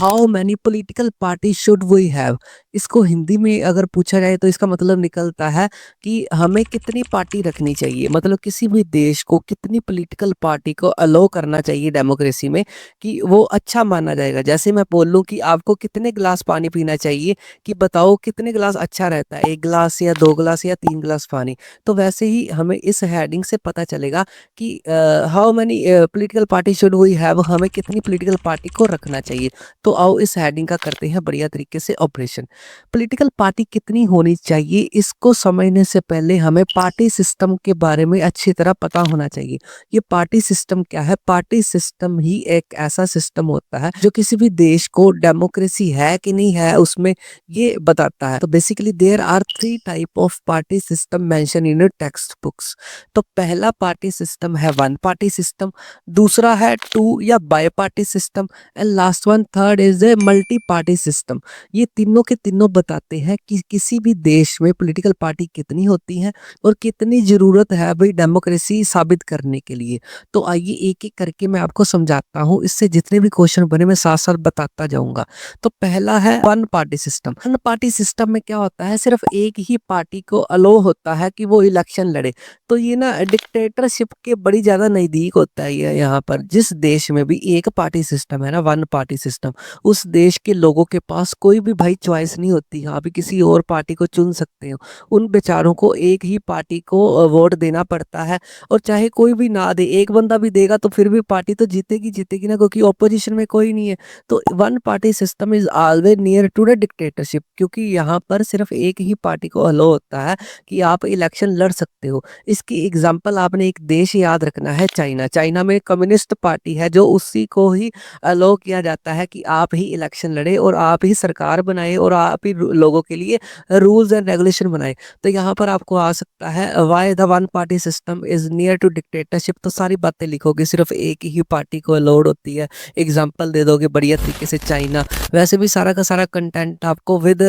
How many political party should we have. इसको हिंदी में अगर पूछा जाए तो इसका मतलब निकलता है कि हमें कितनी पार्टी रखनी चाहिए, मतलब किसी भी देश को कितनी पॉलिटिकल पार्टी को अलो करना चाहिए डेमोक्रेसी में कि वो अच्छा माना जाएगा। जैसे मैं बोल लूँ कि आपको कितने गिलास पानी पीना चाहिए, कि बताओ कितने गिलास अच्छा रहता है, 1 गिलास या 2 गिलास या 3 गिलास पानी। तो वैसे ही हमें इस हेडिंग से पता चलेगा कि how many political party should we have, हमें कितनी पॉलिटिकल पार्टी को रखना चाहिए। तो आओ इस हेडिंग का करते हैं बढ़िया तरीके से ऑपरेशन। पॉलिटिकल पार्टी कितनी होनी चाहिए, इसको समझने से पहले हमें पार्टी सिस्टम के बारे में अच्छी तरह पता होना चाहिए। ये पार्टी सिस्टम क्या है? पार्टी सिस्टम ही एक ऐसा सिस्टम होता है जो किसी भी देश को डेमोक्रेसी है कि नहीं है उसमें ये बताता है। तो basically there are 3 type of party system mention in text books. तो पहला पार्टी सिस्टम है वन पार्टी सिस्टम, दूसरा है टू या bi party system, and last one third is a multi party system. ये तीनों के तीनों बताते हैं कि किसी भी देश में पॉलिटिकल पार्टी कितनी होती है और कितनी जरूरत है भाई डेमोक्रेसी साबित करने के लिए। तो आइए एक एक करके मैं आपको समझाता हूँ, इससे जितने भी क्वेश्चन बने मैं साथ साथ बताता जाऊंगा। तो पहला है one party system. One party system में क्या होता है, सिर्फ एक ही पार्टी को अलो होता है कि वो इलेक्शन लड़े। तो ये ना डिक्टेटरशिप के बड़ी ज्यादा नजदीक होता है। ये यहाँ पर जिस देश में भी एक पार्टी सिस्टम है ना, वन पार्टी सिस्टम, उस देश के लोगों के पास कोई भी भाई चॉइस नहीं होती, हाँ भी किसी और पार्टी को चुन सकते हो। उन बेचारों को एक ही पार्टी को वोट देना पड़ता है। और चाहे कोई भी ना दे, एक बंदा भी देगा तो फिर भी पार्टी तो जीतेगी जीतेगी ना, क्योंकि ऑपोजिशन में कोई नहीं है। तो one party system is always near to the dictatorship, क्योंकि यहाँ पर सिर्फ एक ही पार्टी को अलो होता है कि आप इलेक्शन लड़ सकते हो। इसकी एग्जाम्पल आपने एक देश याद रखना है, चाइना। चाइना में कम्युनिस्ट पार्टी है जो उसी को ही अलो किया जाता है कि आप ही इलेक्शन लड़े और आप ही सरकार बनाए और आप ही लोगों के लिए रूल्स एंड रेगुलेशन बनाए। तो यहाँ पर आपको आ सकता है why the one party system is near to dictatorship. तो सारी बातें लिखोगे, सिर्फ एक ही पार्टी को अलाउड होती है, एग्जाम्पल दे दोगे बढ़िया तरीके से चाइना। वैसे भी सारा का सारा कंटेंट आपको विद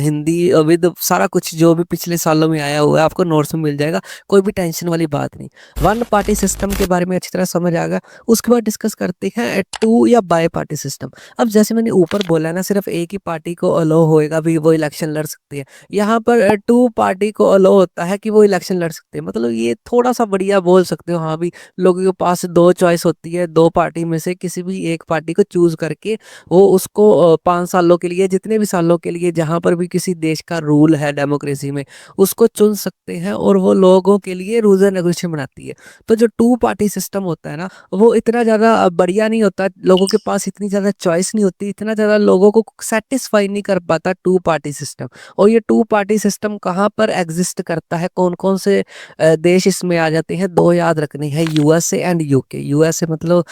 हिंदी विद सारा कुछ जो भी पिछले सालों में आया हुआ है आपको नोट्स में मिल जाएगा, कोई भी टेंशन वाली बात नहीं। वन पार्टी सिस्टम के बारे में अच्छी तरह समझ आ गया। उसके बाद डिस्कस करते हैं टू या बाई पार्टी सिस्टम। अब जैसे मैंने ऊपर बोला ना, सिर्फ एक ही पार्टी को अलो होएगा भी वो इलेक्शन लड़ सकती है। यहाँ पर टू पार्टी को अलो होता है कि वो इलेक्शन लड़ सकते हैं। मतलब ये थोड़ा सा बढ़िया बोल सकते हो, हाँ भी लोगों के पास दो चॉइस होती है, दो पार्टी में से किसी भी एक पार्टी को चूज करके वो उसको 5 सालों के लिए, जितने भी सालों के लिए जहां पर भी किसी देश का रूल है डेमोक्रेसी में, उसको चुन सकते हैं और वो लोगों के लिए रूल्स एंड रेगुलेशन बनाती है। तो जो टू पार्टी सिस्टम होता है ना, वो इतना ज्यादा बढ़िया नहीं होता, लोगों के पास इतनी ज्यादा चॉइस नहीं होती, इतना ज्यादा लोगों को सेटिस्फाई नहीं कर पाता टू पार्टी सिस्टम। और ये टू पार्टी सिस्टम कहाँ पर एग्जिस्ट करता है, कौन कौन से देश इसमें आ जाते हैं, दो याद रखने हैं, यूएसए एंड यूके। यूएसए मतलब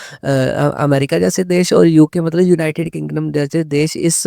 अमेरिका जैसे देश, और यूके मतलब यूनाइटेड किंगडम जैसे देश इस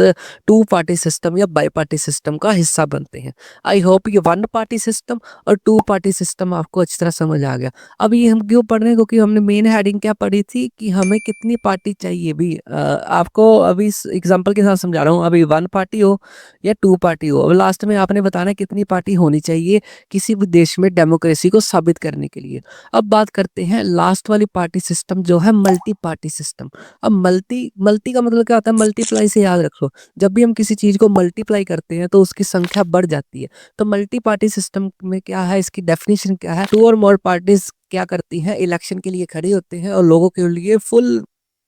टू पार्टी सिस्टम या बाई पार्टी सिस्टम का हिस्सा बनते हैं। आई होप ये वन पार्टी सिस्टम और टू पार्टी सिस्टम आपको अच्छी तरह समझ आ गया। अब ये हम क्यों पढ़ रहे हैं, क्योंकि हमने मेन हेडिंग क्या पढ़ी थी कि हमें कितनी पार्टी चाहिए भी। आपको अभी इस एग्जांपल के साथ समझा रहा हूँ, अभी वन पार्टी हो या टू पार्टी हो, अब लास्ट में आपने बताना है कितनी पार्टी होनी चाहिए किसी भी देश में डेमोक्रेसी को साबित करने के लिए। अब बात करते हैं लास्ट वाली पार्टी सिस्टम जो है मल्टी पार्टी सिस्टम। अब मल्टी मल्टी का मतलब क्या होता है, मल्टीप्लाई से याद रखो। जब भी हम किसी चीज को मल्टीप्लाई करते हैं तो उसकी संख्या बढ़ जाती है। तो मल्टी पार्टी सिस्टम में क्या है, इसकी डेफिनेशन क्या है, टू और मोर पार्टीज क्या करती हैं, इलेक्शन के लिए खड़ी होते हैं और लोगों के लिए फुल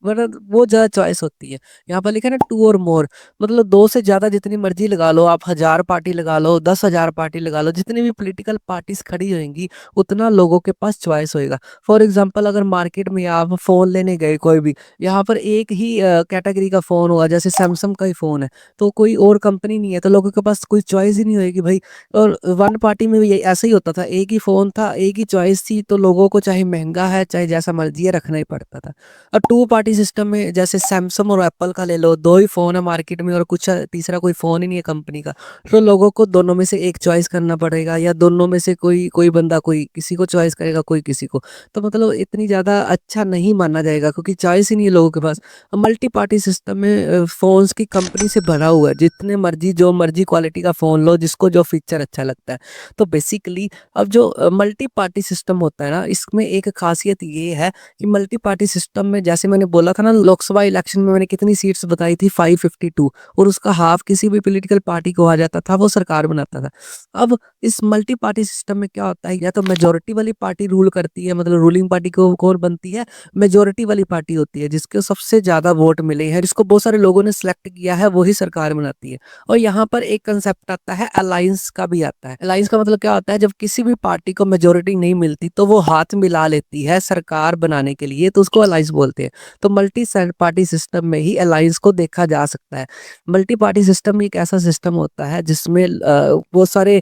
मतलब वो ज्यादा चॉइस होती है। यहाँ पर लिखा है ना टू और मोर, मतलब दो से ज्यादा जितनी मर्जी लगा लो आप, 1000 पार्टी लगा लो, 10,000 पार्टी लगा लो, जितनी भी पॉलिटिकल पार्टीज खड़ी होंगी उतना लोगों के पास चॉइस होएगा। फॉर एग्जाम्पल अगर मार्केट में आप फोन लेने गए कोई भी, यहाँ पर एक ही कैटेगरी का फोन होगा, जैसे सैमसंग का ही फोन है, तो कोई और कंपनी नहीं है, तो लोगों के पास कोई चॉइस ही नहीं होगी भाई। और वन पार्टी में भी ऐसा ही होता था, एक ही फोन था, एक ही चॉइस थी, तो लोगों को चाहे महंगा है चाहे जैसा मर्जी है रखना ही पड़ता था। और टू पार्टी सिस्टम में जैसे सैमसंग और एप्पल का ले लो, दो ही फोन है मार्केट में और कुछ तीसरा कोई फोन ही नहीं है कंपनी का, तो लोगों को दोनों में से एक चॉइस करना पड़ेगा, या दोनों में से कोई कोई बंदा कोई किसी को चॉइस करेगा, कोई किसी को। तो मतलब इतनी ज्यादा अच्छा नहीं माना जाएगा क्योंकि चॉइस ही नहीं है लोगों के पास। मल्टी पार्टी सिस्टम में फोन्स की कंपनी से भरा हुआ है, जितने मर्जी जो मर्जी क्वालिटी का फोन लो, जिसको जो फीचर अच्छा लगता है। तो बेसिकली अब जो मल्टी पार्टी सिस्टम होता है ना, इसमें एक खासियत ये है कि मल्टी पार्टी सिस्टम में जैसे मैंने बोला बोला था ना लोकसभा इलेक्शन में मैंने कितनी सीट्स बताई थी 552 और उसका हाफ किसी भी पॉलिटिकल पार्टी को आ जाता था, वो सरकार बनाता था। अब इस मल्टी पार्टी सिस्टम में क्या होता है, या तो मेजोरिटी वाली पार्टी रूल करती है, मतलब रूलिंग पार्टी को कौन बनती है, मेजोरिटी वाली पार्टी होती है जिसके सबसे ज्यादा वोट मिले हैं, जिसको बहुत सारे लोगों ने सिलेक्ट किया है, वही सरकार बनाती है। और यहाँ पर एक कंसेप्ट आता है अलायंस का भी आता है। अलायंस का मतलब क्या होता है, जब किसी भी पार्टी को मेजोरिटी नहीं मिलती तो वो हाथ मिला लेती है सरकार बनाने के लिए, तो उसको अलायंस बोलते हैं। तो मल्टी पार्टी सिस्टम में ही अलायंस को देखा जा सकता है। मल्टी पार्टी सिस्टम एक ऐसा सिस्टम होता है जिसमें बहुत सारे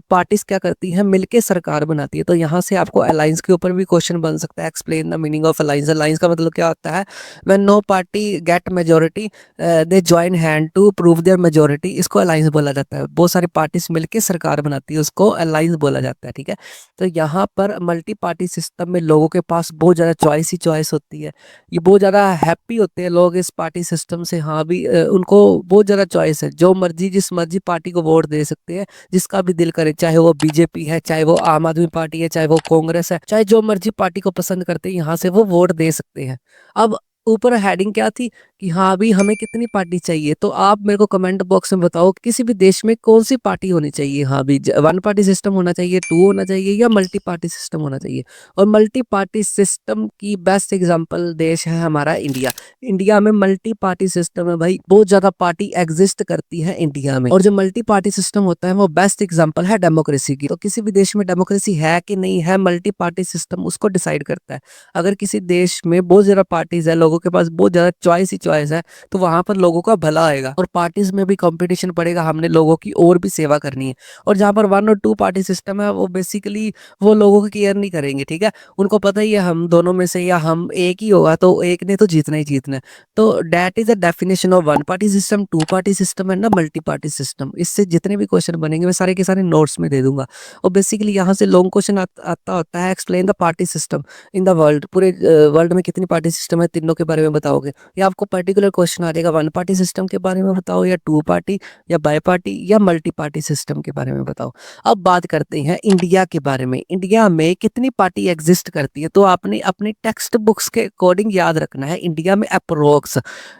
पार्टीज क्या करती हैं, मिलके सरकार बनाती है। तो यहाँ से आपको अलायंस के ऊपर भी क्वेश्चन बन सकता है, explain the meaning of alliance. Alliance का मतलब क्या होता है, when no party get majority they join hand to prove their majority, इसको अलायंस बोला जाता है। बहुत सारी पार्टीज मिलके सरकार बनाती है, उसको अलायंस बोला जाता है, ठीक है। तो यहाँ पर मल्टी पार्टी सिस्टम में लोगों के पास बहुत ज़्यादा चॉइस ही चॉइस होती है। ये बहुत ज़्यादा हैप्पी होते हैं लोग इस पार्टी सिस्टम से। हाँ भी उनको बहुत ज़्यादा चॉइस है, जो मर्जी जिस मर्जी पार्टी को वोट दे सकते हैं, जिसका भी दिल करे, चाहे वो बीजेपी है, चाहे वो आम आदमी पार्टी है, चाहे वो कांग्रेस है, चाहे जो मर्जी पार्टी को पसंद करते हैं, यहाँ से वो वोट दे सकते हैं। अब ऊपर हेडिंग क्या थी कि हाँ अभी हमें कितनी पार्टी चाहिए, तो आप मेरे को कमेंट बॉक्स में बताओ किसी भी देश में कौन सी पार्टी होनी चाहिए। हाँ भी वन पार्टी सिस्टम होना चाहिए, टू होना चाहिए, या मल्टी पार्टी सिस्टम होना चाहिए। और मल्टी पार्टी सिस्टम की बेस्ट एग्जांपल देश है हमारा इंडिया। इंडिया में मल्टी पार्टी सिस्टम है भाई, बहुत ज्यादा पार्टी एग्जिस्ट करती है इंडिया में। और जो मल्टी पार्टी सिस्टम होता है वो बेस्ट एग्जांपल है डेमोक्रेसी की। तो किसी भी देश में डेमोक्रेसी है कि नहीं है, मल्टी पार्टी सिस्टम उसको डिसाइड करता है। अगर किसी देश में बहुत ज्यादा पार्टीज है, लोगों के पास बहुत ज्यादा चॉइस ही चॉइस है, तो वहां पर लोगों का भला आएगा और पार्टीज में भी कंपटीशन पड़ेगा, हमने लोगों की और भी सेवा करनी है। और जहां पर वन और टू पार्टी सिस्टम है, वो बेसिकली वो लोगों की केयर नहीं करेंगे, ठीक है। उनको पता ही है हम दोनों में से या हम एक ही होगा, तो एक ने तो जीतना ही जीतना है। तो that is the definition of one party system, two party system and multi party system. इससे जितने भी क्वेश्चन बनेंगे मैं सारे के सारे नोट्स में दे दूंगा। और बेसिकली यहाँ से लॉन्ग क्वेश्चन आता होता है, explain the party system in the world. पूरे वर्ल्ड में कितनी पार्टी सिस्टम है, तीनों के बारे में बताओगे। या आपको पर्टिकुलर क्वेश्चन आ जाएगा, वन पार्टी सिस्टम के बारे में बताओ, या टू पार्टी, या बाई पार्टी, या मल्टी पार्टी सिस्टम के बारे में बताओ। अब बात करते हैं इंडिया के बारे में। इंडिया में कितनी पार्टी एग्जिस्ट करती है, तो आपने अपनी टेक्स्ट बुक्स के अकॉर्डिंग याद रखना है। इंडिया में अप्रोक्स,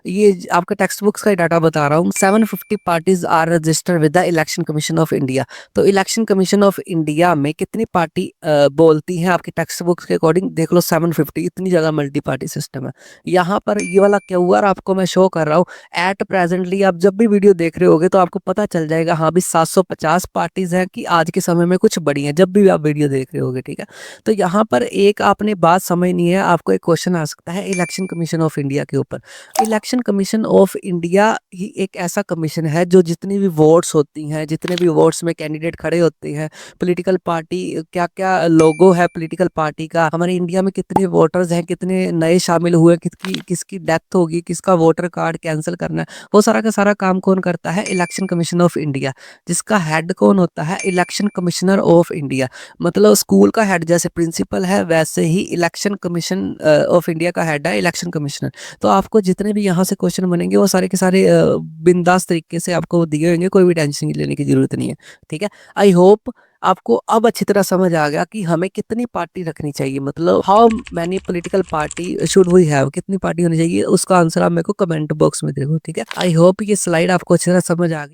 ये आपके टेक्स्ट बुक्स का डाटा बता रहा हूँ, 750 parties are registered with the election commission of India. तो इलेक्शन कमीशन ऑफ इंडिया में कितनी पार्टी बोलती है आपके टेक्स्ट बुक्स के अकॉर्डिंग, देख लो 750, इतनी ज्यादा मल्टी पार्टी सिस्टम है। यहाँ पर ये वाला क्यूआर आपको मैं शो कर रहा हूँ एट प्रेजेंटली। आप जब भी वीडियो देख रहे होगे तो आपको पता चल जाएगा, हाँ भी 750 पार्टीज हैं कि आज के समय में कुछ बड़ी हैं, जब भी आप वीडियो देख रहे होगे, ठीक है। तो यहाँ पर एक आपने बात समझनी है, आपको एक क्वेश्चन आ सकता है इलेक्शन कमीशन ऑफ इंडिया के ऊपर। इलेक्शन कमीशन ऑफ इंडिया ही एक ऐसा कमीशन है जो जितनी भी वोट्स होती हैं, जितने भी वोट्स में कैंडिडेट खड़े होते हैं, पॉलिटिकल पार्टी क्या क्या लोगो है पॉलिटिकल पार्टी का, हमारे इंडिया में कितने वोटर्स हैं, कितने नए शामिल हुए, किसकी डेथ होगी, किसका वोटर कार्ड कैंसिल करना है, वो सारा का सारा काम कौन करता है, इलेक्शन कमीशन ऑफ इंडिया। जिसका हेड कौन होता है, इलेक्शन कमिश्नर ऑफ इंडिया। मतलब स्कूल का हेड जैसे प्रिंसिपल है, वैसे ही इलेक्शन कमीशन ऑफ इंडिया का हेड है इलेक्शन कमिश्नर। तो आपको जितने भी यहाँ से क्वेश्चन बनेंगे वो सारे के सारे बिंदास तरीके से आपको दिए होंगे, कोई भी टेंशन लेने की जरूरत नहीं है, ठीक है। आई होप आपको अब अच्छी तरह समझ आ गया कि हमें कितनी पार्टी रखनी चाहिए, मतलब how many political party should we have, कितनी पार्टी होनी चाहिए। उसका आंसर आप मेरे को कमेंट बॉक्स में देखो, ठीक है। आई होप ये स्लाइड आपको अच्छी तरह समझ आ गई।